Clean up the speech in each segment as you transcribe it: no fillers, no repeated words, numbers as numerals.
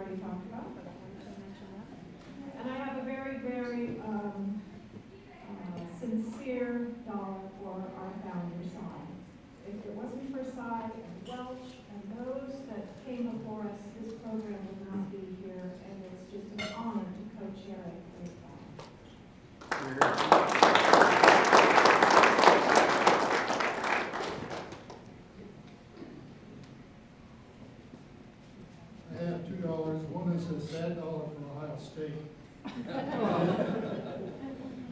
already talked about. And I have a very, very sincere dollar for our founder, Cy. If it wasn't for Cy and Welch and those that came before us, this program would not be here, and it's just an honor to co-chair it with them. I have $2. One is a sad dollar from Ohio State.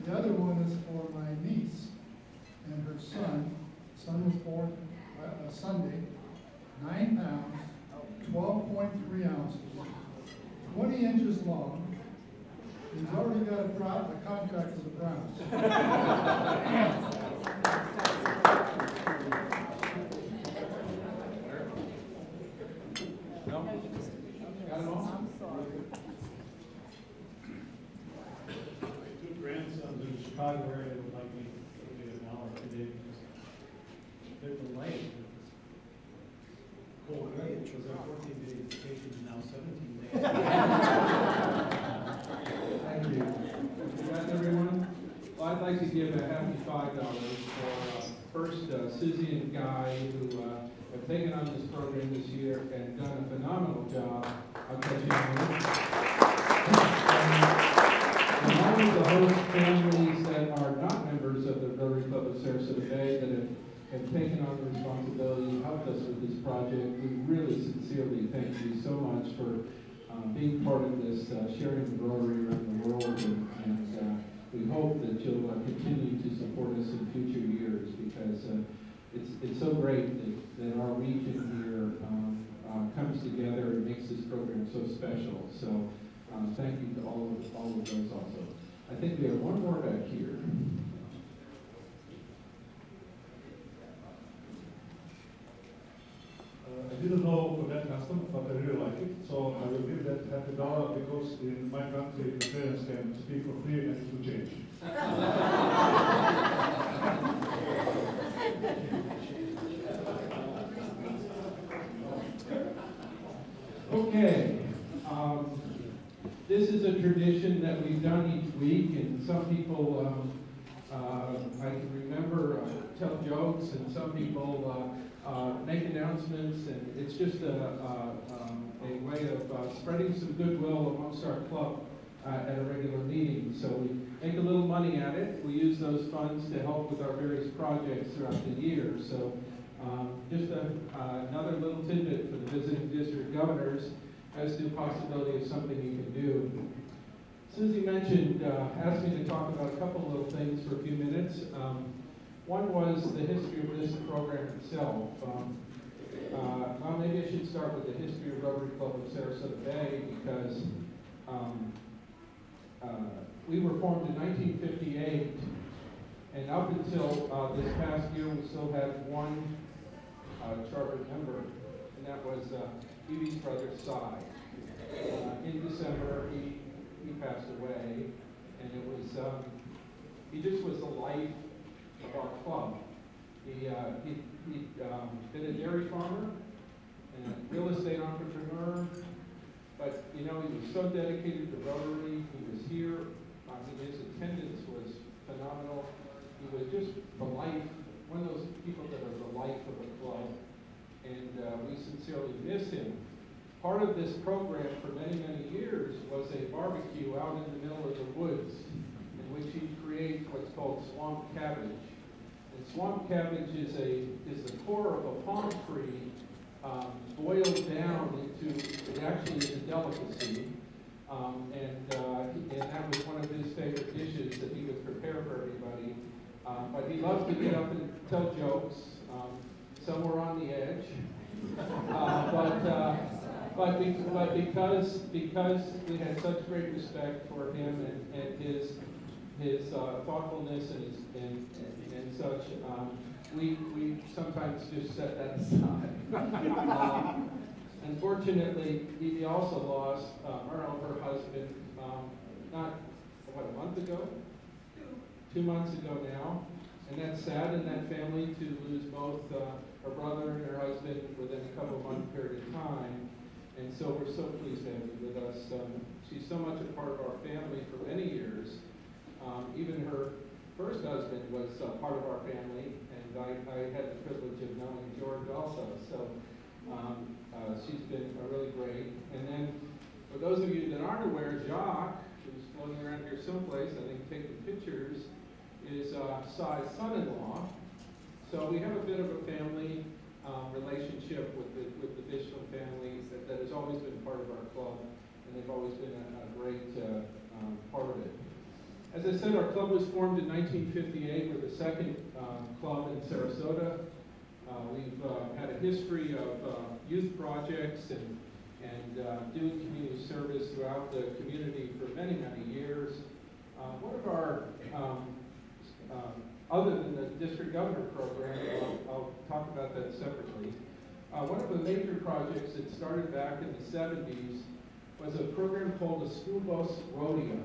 The other one is for my niece and her son. Son was born Sunday, 9 pounds, 12.3 ounces, 20 inches long. He's already got a contract with the Browns. No? Got it all? I'm sorry. My two grandsons in the Chicago area would like me to give an hour today because they're delayed with this cold weather, because their 14-day vacation is now 17 days. Thank you. You got everyone? Well, I'd like to give a happy $5 for first Susie and Guy, who have taken on this program this year and done a phenomenal job. I'll catch you in a minute. And all of the host families that are not members of the Rotary Club of Sarasota Bay that have taken on the responsibility and helped us with this project, we really sincerely thank you so much for being part of this, sharing the Rotary around the world, and we hope that you'll continue to support us in future years, because it's so great that our region here comes together and makes this program so special. So thank you to all of those also. I think we have one more back here. I didn't know for that custom, but I really like it. So I will give that happy dollar because in my country the parents can speak for free and it will change. Okay. This is a tradition that we've done each week, and some people, I can remember, tell jokes, and some people make announcements, and it's just a way of spreading some goodwill amongst our club at a regular meeting. So we make a little money at it. We use those funds to help with our various projects throughout the year. So just another little tidbit for the visiting district governors as to the possibility of something you can do. Susie mentioned, asked me to talk about a couple little things for a few minutes. One was the history of this program itself. Well, maybe I should start with the history of Rotary Club of Sarasota Bay, because we were formed in 1958, and up until this past year, we still had one charter member, and that was Evie's brother, Cy. In December, he passed away, and it was, he just was the life of our club. He'd been a dairy farmer and a real estate entrepreneur, but you know, he was so dedicated to Rotary. He was here. His attendance was phenomenal. He was just the life, one of those people that are the life of the club, and we sincerely miss him. Part of this program for many, many years was a barbecue out in the middle of the woods, in which he'd create what's called swamp cabbage. And swamp cabbage is the core of a palm tree boiled down into, it actually is a delicacy, and that was one of his favorite dishes that he would prepare for everybody. But he loved to get up and tell jokes. Some were on the edge, but because we had such great respect for him and his thoughtfulness and such, we sometimes just set that aside. Unfortunately, he also lost Merle, her husband, a month ago? 2 months ago now. And that's sad in that family to lose both her brother and her husband within a couple month period of time. And so we're so pleased to have you with us. She's so much a part of our family for many years. Even her first husband was part of our family, and I had the privilege of knowing George also. So she's been really great. And then for those of you that aren't aware, Jacques, who's floating around here someplace, I think taking pictures, is Sai's son-in-law. So we have a bit of a family relationship with the Bispham family that has always been part of our club, and they've always been a great part of it. As I said, our club was formed in 1958. We're the second club in Sarasota. We've had a history of youth projects and doing community service throughout the community for many, many years. One of our, other than the district governor program, I'll talk about that separately. One of the major projects that started back in the 70s was a program called the School Bus Rodeo.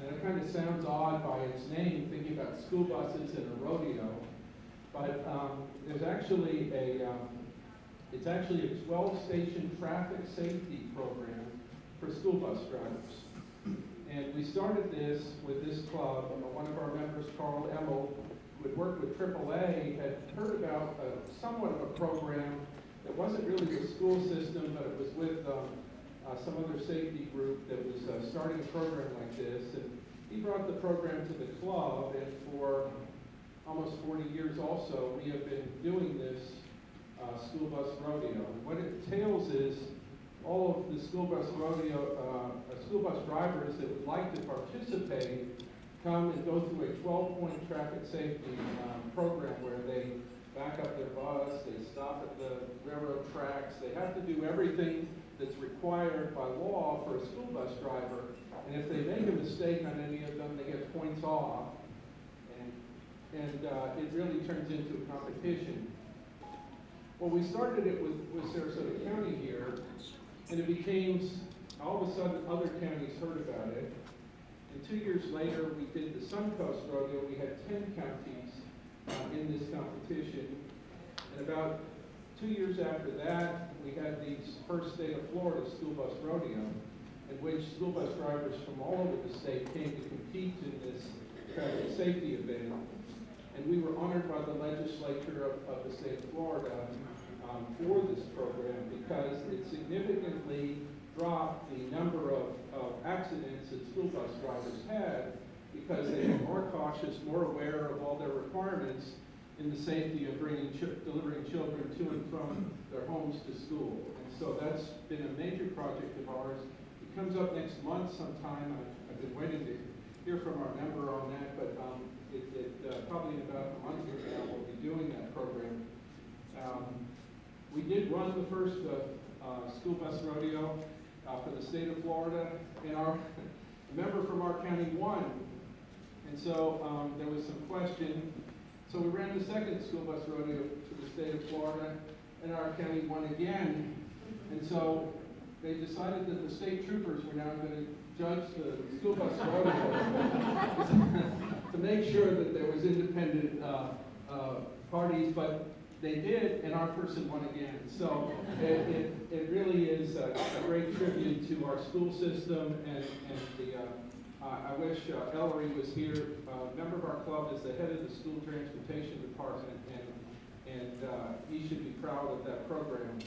And it kind of sounds odd by its name, thinking about school buses and a rodeo. But there's actually it's actually a 12-station traffic safety program for school bus drivers. And we started this with this club. One of our members, Carl Emmel, who had worked with AAA, had heard about somewhat of a program that wasn't really the school system, but it was with some other safety group that was starting a program like this. And he brought the program to the club, and for almost 40 years also, we have been doing this school bus rodeo. And what it entails is all of the school bus rodeo, school bus drivers that would like to participate come and go through a 12-point traffic safety program where they back up their bus, they stop at the railroad tracks, they have to do everything that's required by law for a school bus driver. And if they make a mistake on any of them, they get points off. And it really turns into a competition. Well, we started it with Sarasota County here, and it became, all of a sudden, other counties heard about it. And 2 years later, we did the Suncoast Rodeo. We had 10 counties in this competition. And about 2 years after that, we had the first state of Florida school bus rodeo, in which school bus drivers from all over the state came to compete in this traffic safety event. And we were honored by the legislature of the state of Florida for this program because it significantly dropped the number of accidents that school bus drivers had because they were more cautious, more aware of all their requirements in the safety of delivering children to and from their homes to school. And so that's been a major project of ours. It comes up next month sometime. I've been waiting to hear from our member on that, but probably in about a month from now we'll be doing that program. We did run the first school bus rodeo for the state of Florida, and our member from our county won. And so there was some question. So we ran the second school bus rodeo for the state of Florida, and our county won again. And so they decided that the state troopers were now going to judge the school bus rodeo to make sure that there was independent parties, but they did, and our person won again. So it really is a great tribute to our school system, and I wish Ellery was here. A member of our club is the head of the school transportation department, and he should be proud of that program.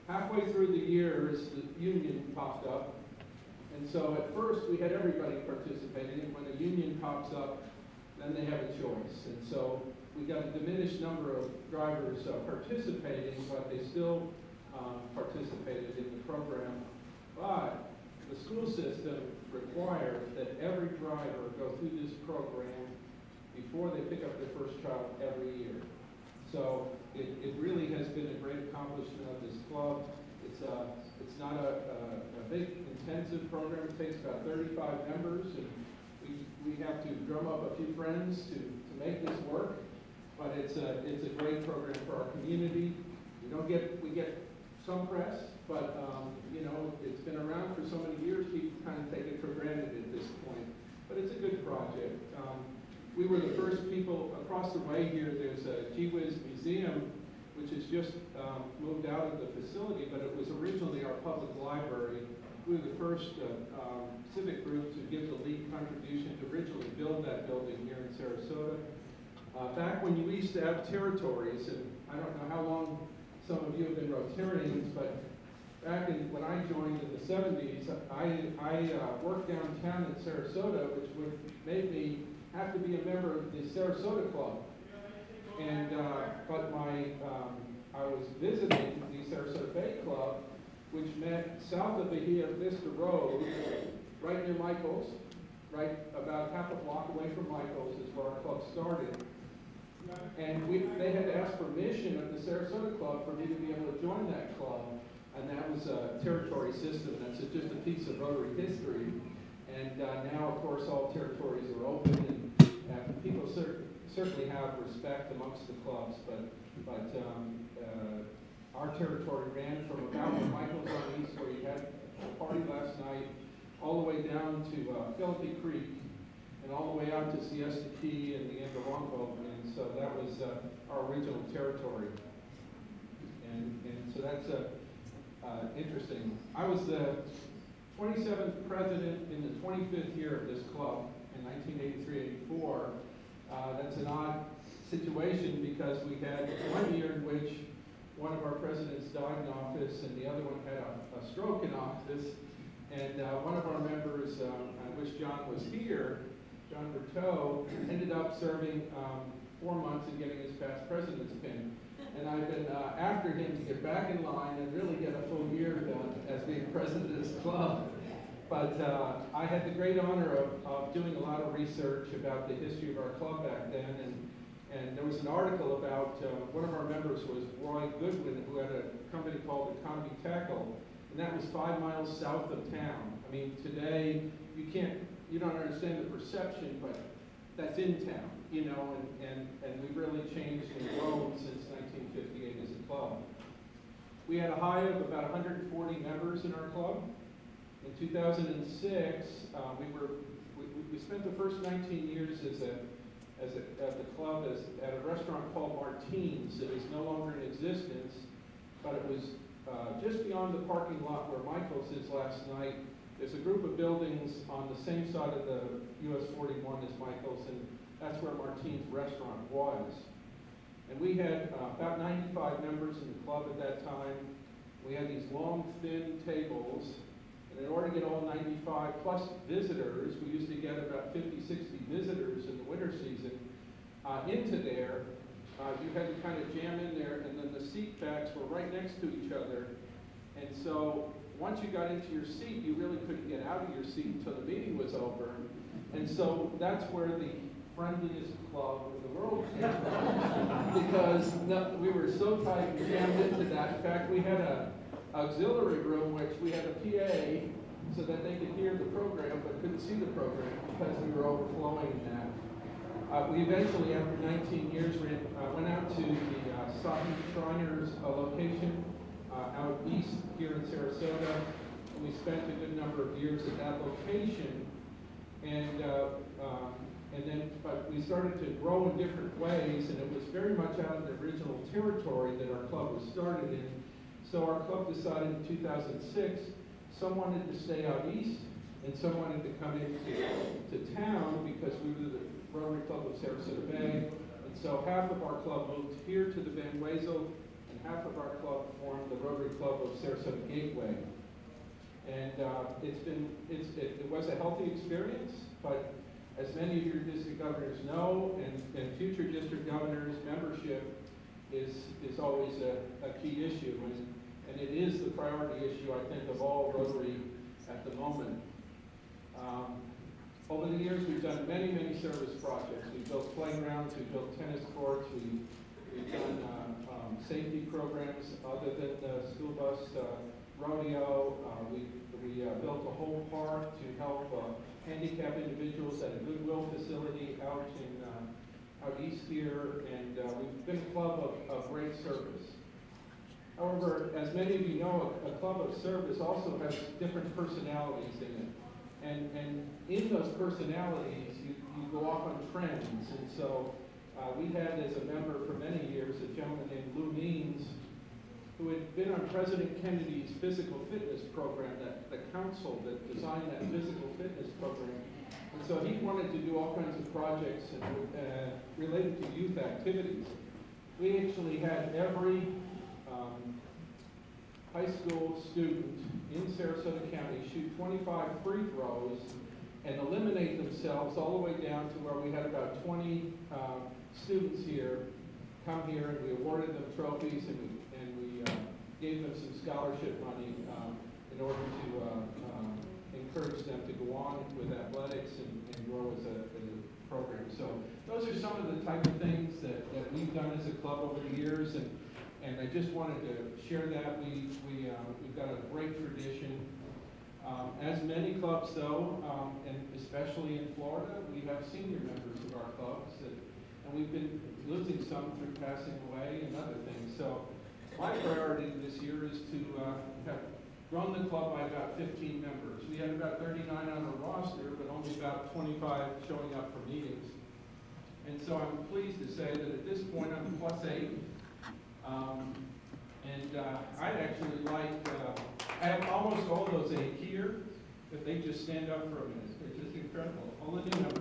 Halfway through the years, the union popped up, and so at first we had everybody participating, and when a union pops up, then they have a choice. And so we got a diminished number of drivers participating, but they still participated in the program. But the school system requires that every driver go through this program before they pick up their first child every year. So it really has been a great accomplishment of this club. It's not a big, intensive program. It takes about 35 members, and we have to drum up a few friends to make this work. But it's a great program for our community. We get some press, but it's been around for so many years, people kind of take it for granted at this point. But it's a good project. We were the first people across the way here. There's a Gee Whiz Museum, which is just moved out of the facility, but it was originally our public library. We were the first civic group to give the lead contribution to originally build that building here in Sarasota. Back when you used to have territories, and I don't know how long some of you have been Rotarians, but back when I joined in the 70s, I worked downtown in Sarasota, which would make me have to be a member of the Sarasota Club. And but I was visiting the Sarasota Bay Club, which met south of Bahia Vista Road, right near Michael's, right about half a block away from Michael's is where our club started. And they had to ask permission of the Sarasota Club for me to be able to join that club. And that was a territory system. That's just a piece of Rotary history. And now, of course, all territories are open, and people certainly have respect amongst the clubs. But our territory ran from about where Michael's on East, where you had a party last night, all the way down to Philippi Creek, and all the way out to Siesta Key and the end of Longboat. And so that was our original territory. And so that's interesting. I was the 27th president in the 25th year of this club in 1983-84. That's an odd situation because we had one year in which one of our presidents died in office and the other one had a stroke in office. And one of our members, I wish John was here, John Berteau, ended up serving 4 months and getting his past president's pin. And I've been after him to get back in line and really get a full year done as being president of this club. But I had the great honor of doing a lot of research about the history of our club back then. And there was an article about, one of our members was Roy Goodwin, who had a company called Economy Tackle. And that was 5 miles south of town. I mean, today, you don't understand the perception, but that's in town, you know, and we really changed and grown since 1958 as a club. We had a high of about 140 members in our club. In 2006, we spent the first 19 years at the club at a restaurant called Martine's. It is no longer in existence, but it was just beyond the parking lot where Michael's is last night. There's a group of buildings on the same side of the US 41 as Michael's, and that's where Martine's restaurant was. And we had about 95 members in the club at that time. We had these long, thin tables, and in order to get all 95 plus visitors, we used to get about 50, 60 visitors in the winter season into there. You had to kind of jam in there, and then the seat backs were right next to each other. And so once you got into your seat, you really couldn't get out of your seat until the meeting was over. And so that's where the friendliest club in the world came from, because we were so tight and jammed into that. In fact, we had an auxiliary room, which we had a PA so that they could hear the program but couldn't see the program because we were overflowing in that. We eventually, after 19 years, went out to the Sahib Shriners location out east here in Sarasota. And we spent a good number of years at that location. But we started to grow in different ways, and it was very much out of the original territory that our club was started in. So our club decided in 2006, some wanted to stay out east, and some wanted to come into town because we were the Rotary Club of Sarasota Bay. And so half of our club moved here to the Van Wezel, and half of our club formed the Rotary Club of Sarasota Gateway. And it was a healthy experience, but as many of your district governors know, and future district governors, membership is always a key issue, and it is the priority issue, I think, of all Rotary at the moment. Over the years, we've done many, many service projects. We've built playgrounds, we've built tennis courts, we've done safety programs other than the school bus rodeo. We built a whole park to help handicapped individuals at a Goodwill facility out east here, and we've been a club of great service. However, as many of you know, a club of service also has different personalities in it. And in those personalities, you go off on trends. And so we had as a member for many years a gentleman named Lou Means, who had been on President Kennedy's physical fitness program, the council that designed that physical fitness program. And so he wanted to do all kinds of projects related to youth activities. We actually had every high school student in Sarasota County shoot 25 free throws and eliminate themselves all the way down to where we had about 20 students here come here, and we awarded them trophies, and we gave them some scholarship money in order to encourage them to go on with athletics and grow as a program. So those are some of the type of things that we've done as a club over the years, and I just wanted to share that. We've got a great tradition. As many clubs though, and especially in Florida, we have senior members of our clubs, and we've been losing some through passing away and other things. So my priority this year is to have grown the club by about 15 members. We had about 39 on our roster, but only about 25 showing up for meetings. And so I'm pleased to say that at this point I'm +8. I'd actually like, I have almost all those 8 here, if they just stand up for a minute. They're just incredible. All the new members.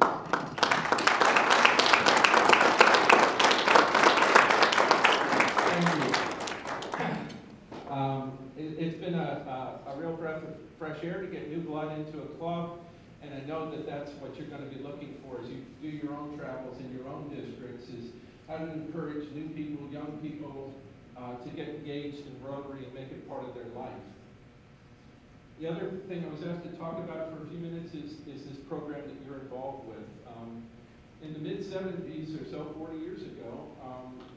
Thank you. It's been a real breath of fresh air to get new blood into a club, and I know that that's what you're going to be looking for as you do your own travels in your own districts, is how to encourage new people, young people, to get engaged in Rotary and make it part of their life. The other thing I was asked to talk about for a few minutes is this program that you're involved with. In the mid-70s or so, 40 years ago,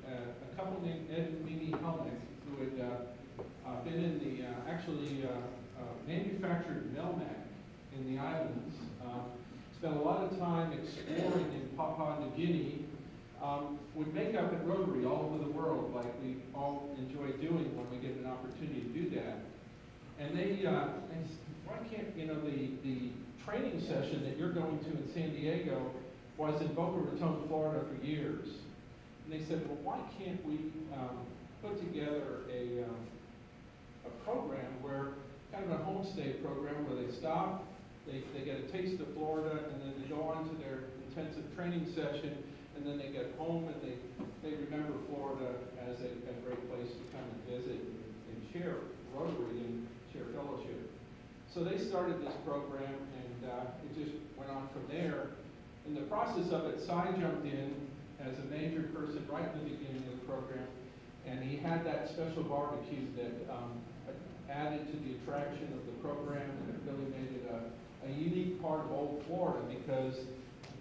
a couple named Ed and Mimi Helmick, who had been in the manufactured Melmac in the islands, spent a lot of time exploring in Papua New Guinea, would make up at Rotary all over the world, like we all enjoy doing when we get an opportunity to do that. And they said, why can't, the training session that you're going to in San Diego was in Boca Raton, Florida for years. And they said, well, why can't we put together a program where, kind of a homestay program where they stop, they get a taste of Florida, and then they go on to their intensive training session, and then they get home and they remember Florida as a great place to come and visit and share Rotary and share fellowship. So they started this program, and it just went on from there. In the process of it, Cy jumped in as a major person right in the beginning of the program, and he had that special barbecue that added to the attraction of the program, and it really made it a unique part of old Florida, because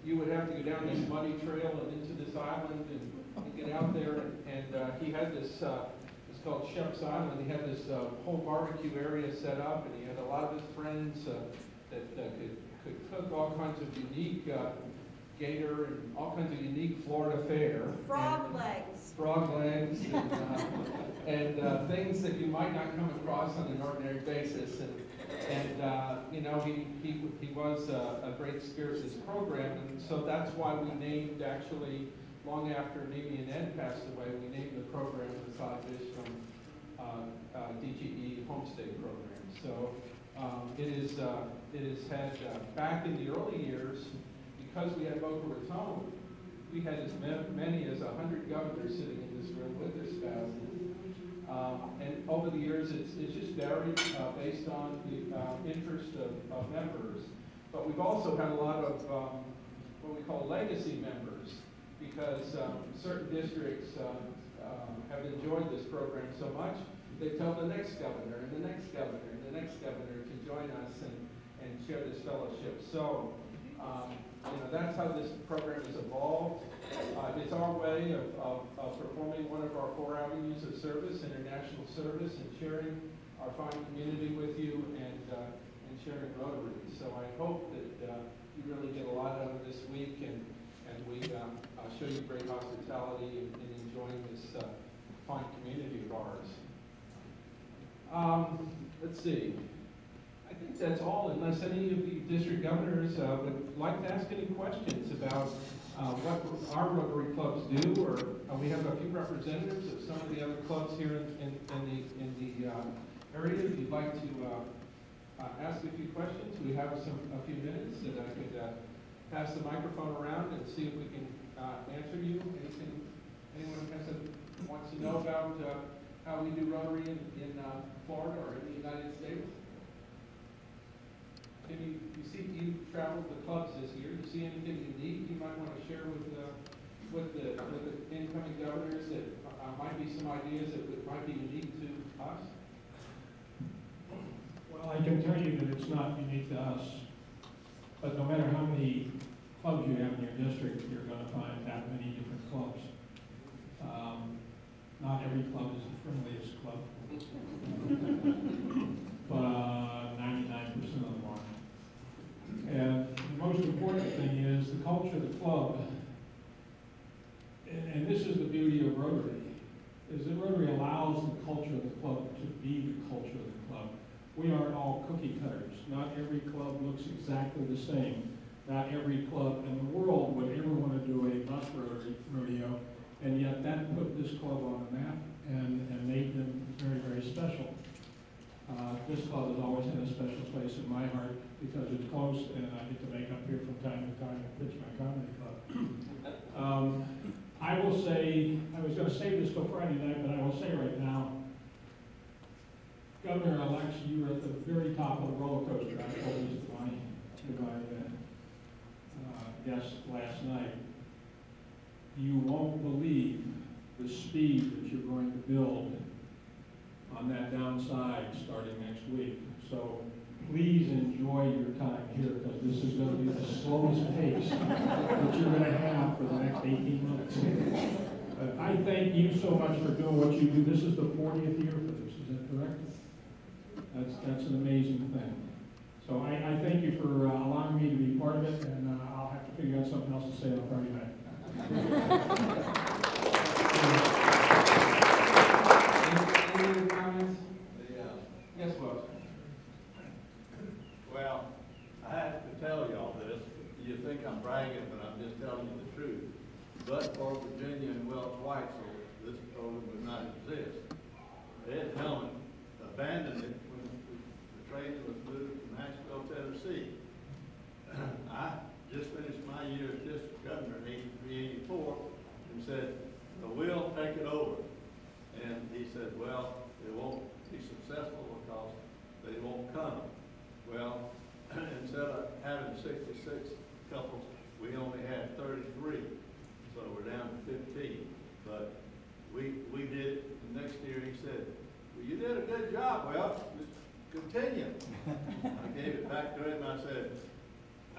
you would have to go down this muddy trail and into this island and get out there, and he had this, it's called Shep's Island. He had this whole barbecue area set up, and he had a lot of his friends that could cook all kinds of unique gator and all kinds of unique Florida fare. Frog legs. Frog legs and things that you might not come across on an ordinary basis. And he was a great spirit of this program, and so that's why we named, actually, long after Mimi and Ed passed away, we named the program the Bispham DGE Homestay program. So it has had, back in the early years, because we had Boca Raton, we had as many as 100 governors sitting in this room with their spouses. And over the years, it's just varied based on the interest of members. But we've also had a lot of what we call legacy members, because certain districts have enjoyed this program so much, they tell the next governor and the next governor and the next governor to join us and share this fellowship. So that's how this program has evolved. It's our way of performing one of our 4 avenues of service, international service, and sharing our fine community with you, and sharing Rotary. So I hope that you really get a lot out of this week, and we show you great hospitality in enjoying this fine community of ours. Let's see. I think that's all, unless any of the district governors would like to ask any questions about what our Rotary clubs do, or we have a few representatives of some of the other clubs here in the area. If you'd like to ask a few questions, we have a few minutes, and I could pass the microphone around and see if we can answer you. Anything anyone wants to know about how we do Rotary in Florida or in the United States? Maybe you traveled the clubs this year. You see anything unique you might want to share with the incoming governors that might be some ideas that might be unique to us? Well, I can tell you that it's not unique to us, but no matter how many clubs you have in your district, you're going to find that many different clubs. Not every club is the friendliest club, but 99% of them are. And the most important thing is the culture of the club, and this is the beauty of Rotary, is that Rotary allows the culture of the club to be the culture of the club. We aren't all cookie cutters. Not every club looks exactly the same. Not every club in the world would ever want to do a bus rodeo, and yet that put this club on the map and made them very, very special. This club has always had a special place in my heart because it's close, and I get to make up here from time to time and pitch my comedy club. I will say, I was going to save this till Friday night, but I will say right now, Governor-elect, you were at the very top of the roller coaster. I told this to my guest last night. You won't believe the speed that you're going to build on that downside starting next week. So please enjoy your time here, because this is going to be the slowest pace that you're going to have for the next 18 months. I thank you so much for doing what you do. This is the 40th year for this, is that correct? That's an amazing thing. So I thank you for allowing me to be part of it, and I'll have to figure out something else to say on Friday night. Any other comments? Yes, Welch. Well, I have to tell y'all this. You think I'm bragging, but I'm just telling you the truth. But for Virginia and Welch Weitzel, this program would not exist. Ed Hellman abandoned it when the train was moved to Nashville, Tennessee. I just finished my year as district governor in 83, 84, and said, we'll take it over. And he said, well, it won't be successful because they won't come. Well, instead of having 66 couples, we only had 33. So we're down to 15. But we did it. The next year he said, well, you did a good job. Well, just continue. I gave it back to him and I said,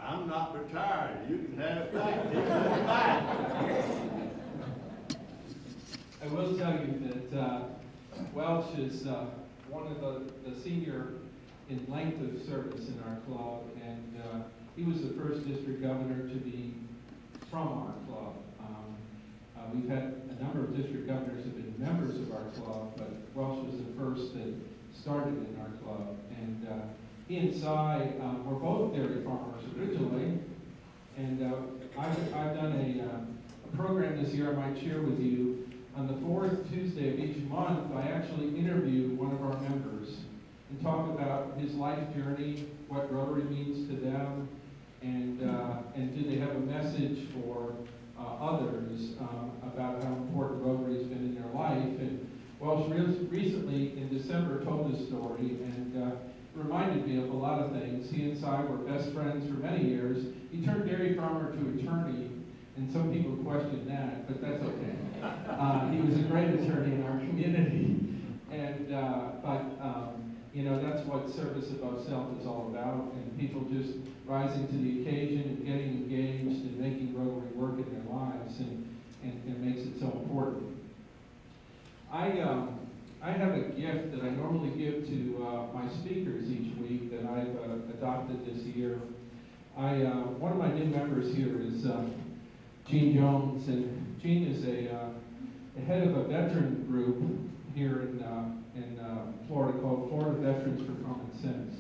I'm not retired. You can have it back. He took it back. I will tell you that Welch is one of the senior in length of service in our club, and he was the first district governor to be from our club. We've had a number of district governors who have been members of our club, but Welch was the first that started in our club. And he and Cy were both dairy farmers originally, and I've done a program this year I might share with you. On the fourth Tuesday of each month, I actually interview one of our members and talk about his life journey, what Rotary means to them, and do they have a message for others about how important Rotary has been in their life. And Welch recently in December told his story and reminded me of a lot of things. He and Cy were best friends for many years. He turned dairy farmer to attorney, and some people question that, but that's okay. He was a great attorney in our community, and you know, that's what service above self is all about, and people just rising to the occasion and getting engaged and making Rotary work in their lives, and makes it so important. I have a gift that I normally give to my speakers each week that I've adopted this year. One of my new members here is Gene Jones, and Gene is a head of a veteran group here in Florida called Florida Veterans for Common Sense.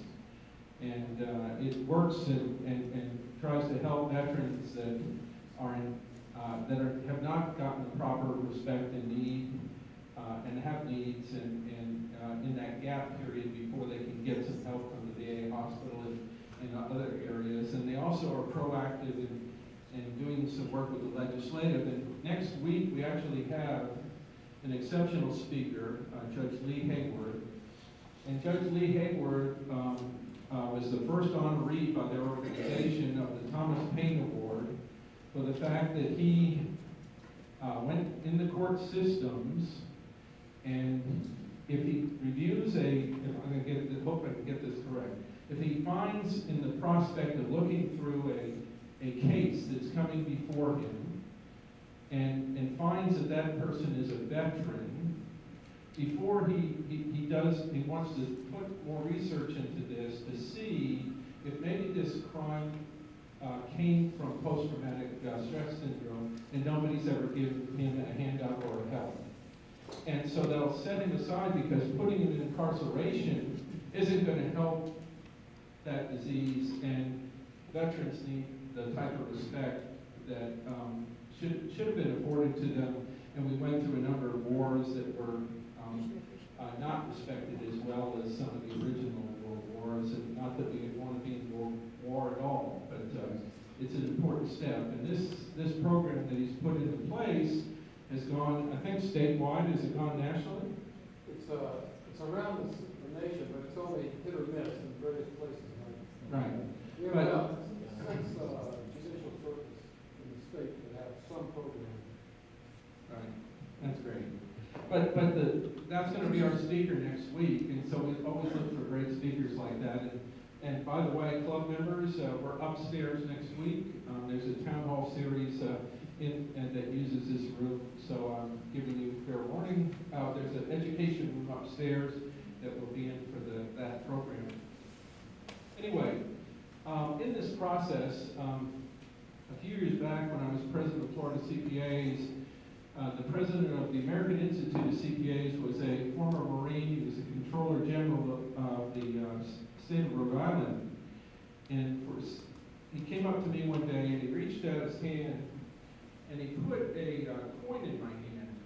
And it works and tries to help veterans that are in have not gotten the proper respect and need, and have needs, and in that gap period before they can get some help from the VA hospital and other areas. And they also are proactive in doing some work with the legislative. And next week, we actually have an exceptional speaker, Judge Lee Hayward. And Judge Lee Hayward was the first honoree by their organization of the Thomas Paine Award for the fact that he went in the court systems, and if he reviews hope I can get this correct, if he finds in the prospect of looking through a case that's coming before him and finds that that person is a veteran, before he wants to put more research into this to see if maybe this crime came from post-traumatic stress syndrome and nobody's ever given him a handout or a help. And so they'll set him aside because putting him in incarceration isn't going to help that disease, and veterans need the type of respect that should have been afforded to them. And we went through a number of wars that were not respected as well as some of the original world wars, and not that we want to be in world war at all, but it's an important step. And this program that he's put into place has gone, I think, statewide. Has it gone nationally? It's around the nation, but it's only hit or miss in various places. Right. We have about 6 judicial circuits in the state that have some program. Right. That's great. But that's going to be our speaker next week, and so we always look for great speakers like that. And by the way, club members, we're upstairs next week. There's a town hall series that uses this room, so I'm giving you fair warning. There's an education room upstairs that will be in for that program. Anyway, in this process, a few years back when I was president of Florida CPAs, the president of the American Institute of CPAs was a former Marine. He was a controller general of the state of Rhode Island. And he came up to me one day and he reached out his hand and he put a coin in my hand.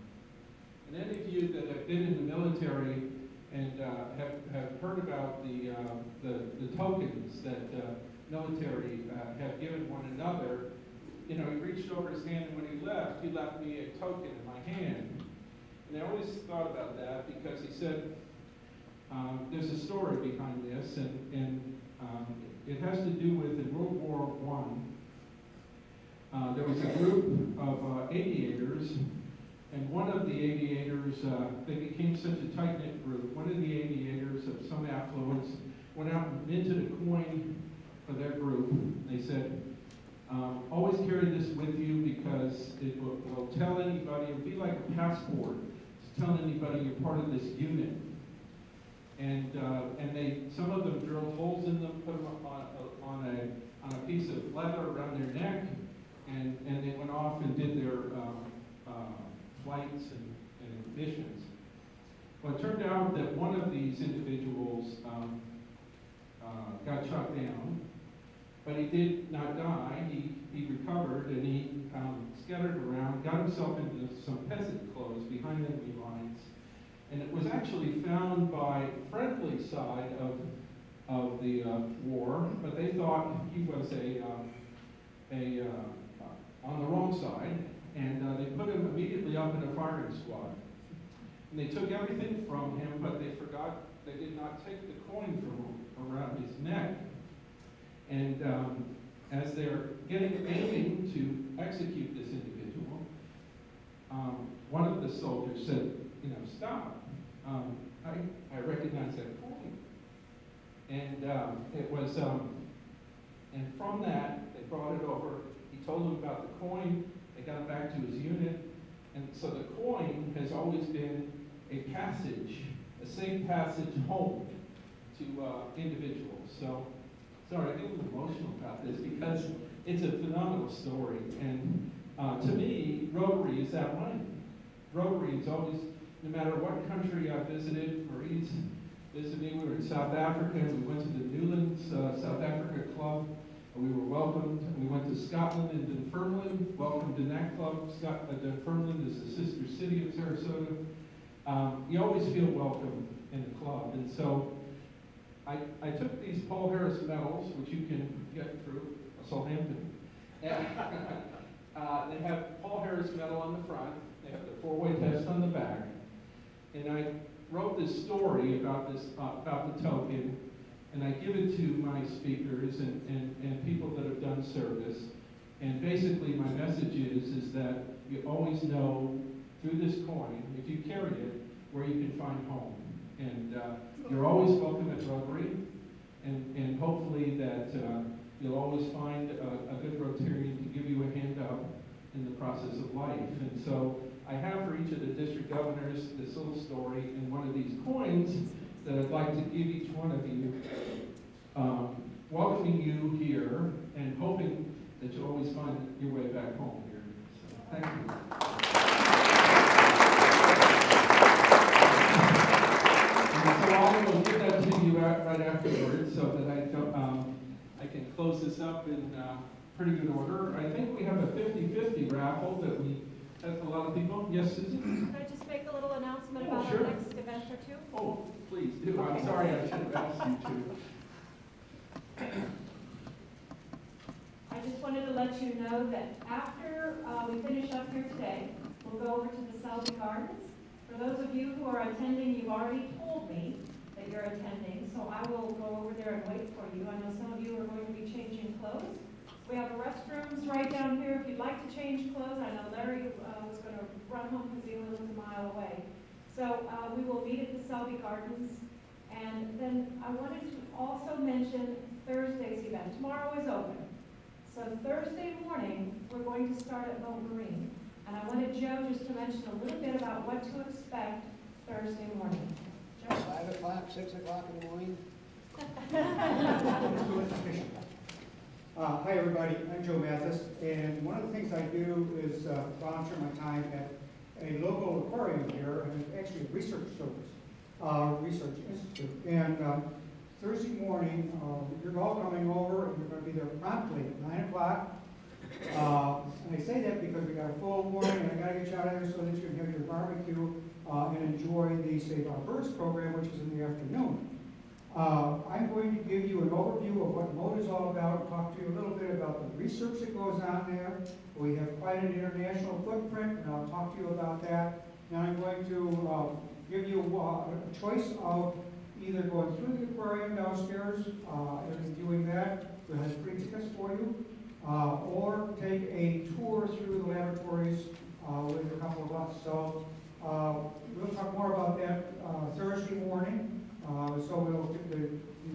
And any of you that have been in the military and have heard about the tokens that military have given one another, you know, he reached over his hand, and when he left me a token in my hand. And I always thought about that because he said, there's a story behind this, and it has to do with in World War I, there was a group of aviators, and one of the aviators, they became such a tight-knit group, one of the aviators of some affluence went out and minted a coin for their group. They said, always carry this with you because it will tell anybody, it'll be like a passport to tell anybody you're part of this unit. And some of them drilled holes in them, put them on a piece of leather around their neck, and they went off and did their flights and missions. Well, it turned out that one of these individuals got shot down, but he did not die. He recovered, and he scattered around, got himself into some peasant clothes behind enemy lines, and it was actually found by friendly side of the war, but they thought he was on the wrong side, and they put him immediately up in a firing squad. And they took everything from him, but they did not take the coin from around his neck. And as they're aiming to execute this individual, one of the soldiers said, stop. I recognize that coin. And it was, and from that, they brought it over. He told them about the coin. They got it back to his unit. And so the coin has always been a passage, a safe passage home to individuals. So, sorry, I get a little emotional about this because it's a phenomenal story. And to me, Rotary is that way. Rotary is always, no matter what country I visited, Marie's visited me. We were in South Africa. We went to the Newlands South Africa Club. We were welcomed. We went to Scotland and Dunfermline, welcomed in that club. Dunfermline is the sister city of Sarasota. You always feel welcome in the club. And so I took these Paul Harris medals, which you can get through Southampton. And, they have Paul Harris medal on the front. They have the 4-way test on the back. And I wrote this story about the token, and I give it to my speakers and people that have done service. And basically my message is that you always know through this coin, if you carry it, where you can find home. And you're always welcome at Rotary, and hopefully that you'll always find a good Rotarian to give you a hand up in the process of life. And so I have for each of the district governors this little story and one of these coins that I'd like to give each one of you, welcoming you here and hoping that you'll always find your way back home here. So, thank you. And so I will give that to you right afterwards so that I can close this up in pretty good order. I think we have a 50-50 raffle that we have a lot of people. Yes, Susan? Could I just make a little announcement Oh, about sure. our next event or two? Oh, please do. I'm Okay. sorry, I should have asked you to. I just wanted to let you know that after we finish up here today, we'll go over to the Selby Gardens. For those of you who are attending, you've already told me that you're attending, so I will go over there and wait for you. I know some of you are going to be changing clothes. We have restrooms right down here if you'd like to change clothes. I know Larry was going to run home because he lives a mile away. So we will meet at the Selby Gardens. And then I wanted to also mention Thursday's event. Tomorrow is open. So Thursday morning, we're going to start at Moat Marine. And I wanted Joe just to mention a little bit about what to expect Thursday morning. Joe? 5 o'clock, 6 o'clock in the morning? Hi, everybody. I'm Joe Mathis, and one of the things I do is volunteer my time at a local aquarium here, and it's actually a research service, research institute. And Thursday morning, you're all coming over, and you're going to be there promptly at 9 o'clock. And I say that because we got a full morning, and I got to get you out of there so that you can have your barbecue and enjoy the Save Our Birds program, which is in the afternoon. I'm going to give you an overview of what MODA is all about, talk to you a little bit about the research that goes on there. We have quite an international footprint, and I'll talk to you about that. And I'm going to give you a choice of either going through the aquarium downstairs and viewing that, we'll have free tickets for you, or take a tour through the laboratories with a couple of us. So we'll talk more about that Thursday morning. So we'll get the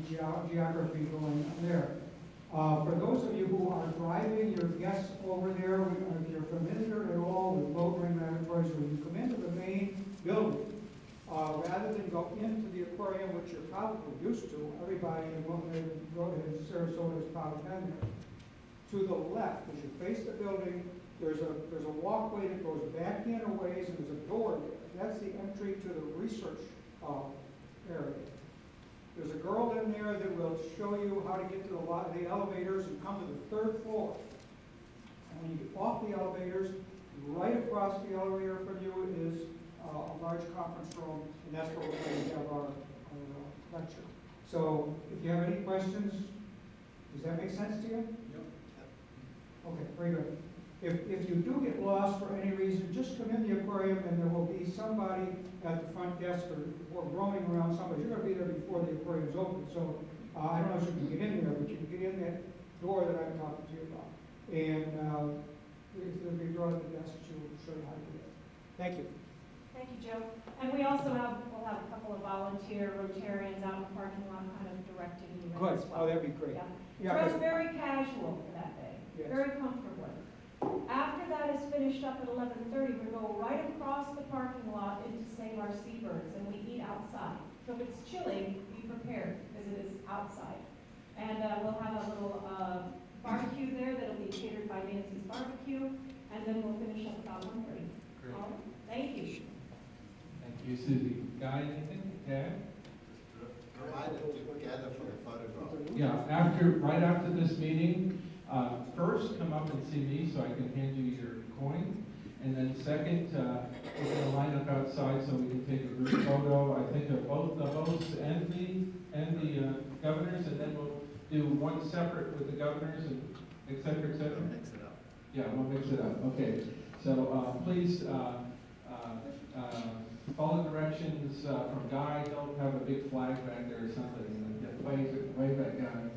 geography going there. For those of you who are driving your guests over there, if you're familiar at all with Moat Marine Laboratories, when you come into the main building, rather than go into the aquarium, which you're probably used to, everybody in Sarasota has probably been there. To the left, as you face the building, there's a walkway that goes back in a ways, and there's a door there. That's the entry to the research area. There's a girl in there that will show you how to get to the elevators and come to the 3rd floor. And when you get off the elevators, right across the elevator from you is a large conference room, and that's where we're going to have our lecture. So if you have any questions, does that make sense to you? Yep. Okay, very good. If you do get lost for any reason, just come in the aquarium and there will be somebody at the front desk or roaming around somewhere. You're going to be there before the aquarium's open. So I don't know if you can get in there, but you can get in that door that I'm talking to you about. And there'll be a door at the desk that will show you how to do that. Thank you. Thank you, Joe. And we also we'll have a couple of volunteer Rotarians out in the parking lot kind of directing you Good. as well. Oh, that'd be great. Yeah. Yeah, Dress very casual for that day, Yes. very comfortably. After that is finished up at 11:30, we go right across the parking lot into Save Our Seabirds, and we eat outside. So if it's chilly, be prepared, because it is outside. And we'll have a little barbecue there that'll be catered by Nancy's Barbecue, and then we'll finish up about 1:30. Great. All right. Thank you. Thank you, Susie. Guy, anything to add? Provided together for the photograph. Yeah, right after this meeting, First, come up and see me so I can hand you your coin. And then second, we're going to line up outside so we can take a group photo, I think of both the hosts and the governors, and then we'll do one separate with the governors and et cetera, et cetera. Mix it up. Yeah, we'll mix it up. Okay. So please follow directions from Guy. Don't have a big flag back there or something. Wave that guy.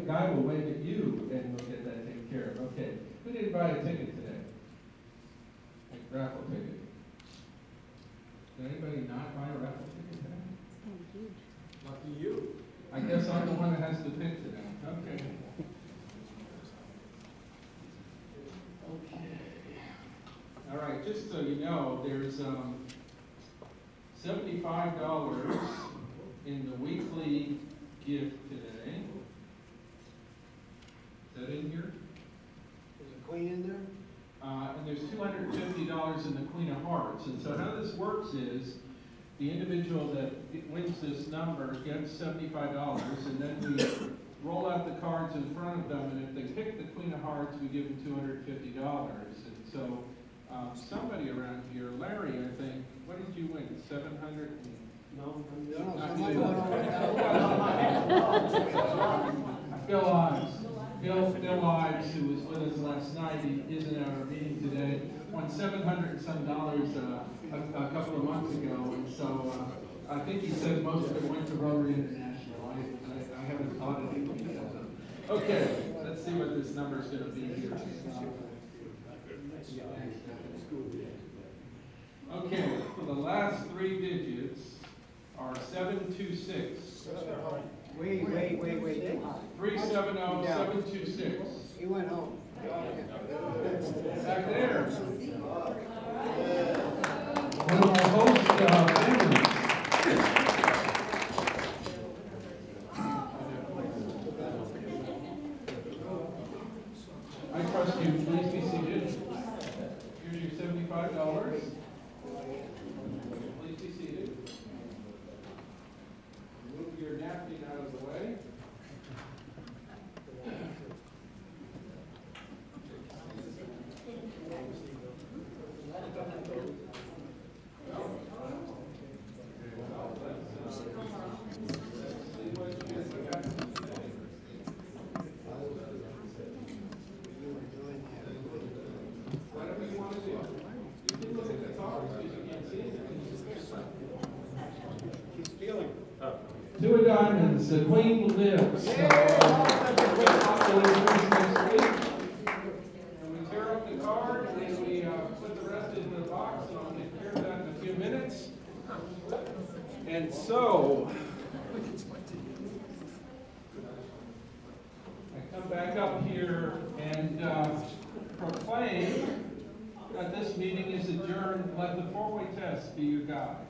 Guy will wave at you, and we'll get that taken care of. Okay. Who didn't buy a ticket today? A raffle ticket. Did anybody not buy a raffle ticket today? Lucky you. I guess I'm the one that has to pick today. Okay. Okay. All right, just so you know, there's $75 in the weekly gift today. Is that in here? Is the queen in there? And there's $250 in the Queen of Hearts. And so how this works is the individual that wins this number gets $75, and then we roll out the cards in front of them, and if they pick the Queen of Hearts, we give them $250. And so somebody around here, Larry, I think, what did you win? 700? No, Bill Ives. Bill Ives, who was with us last night, he isn't at our meeting today, won $700 and some a couple of months ago, and so I think he said most of it went to Rotary International. I haven't audited it. Okay, let's see what this number is going to be here. Okay, so the last three digits are 726. Wait. 370726. He went home. Back there. One of our host families. I trust you. Please be seated. Here's your $75. Please be seated. Move your napkin out of the way. Whatever you want to do. You can look at the cards because you can't see anything. he's feeling. Two of diamonds, the queen lives. So, we'll talk to you next week. And we tear up the card, and then we put the rest in the box, and I'll take care of that in a few minutes. And so, I come back up here and proclaim that this meeting is adjourned. Let the four-way test be your guide.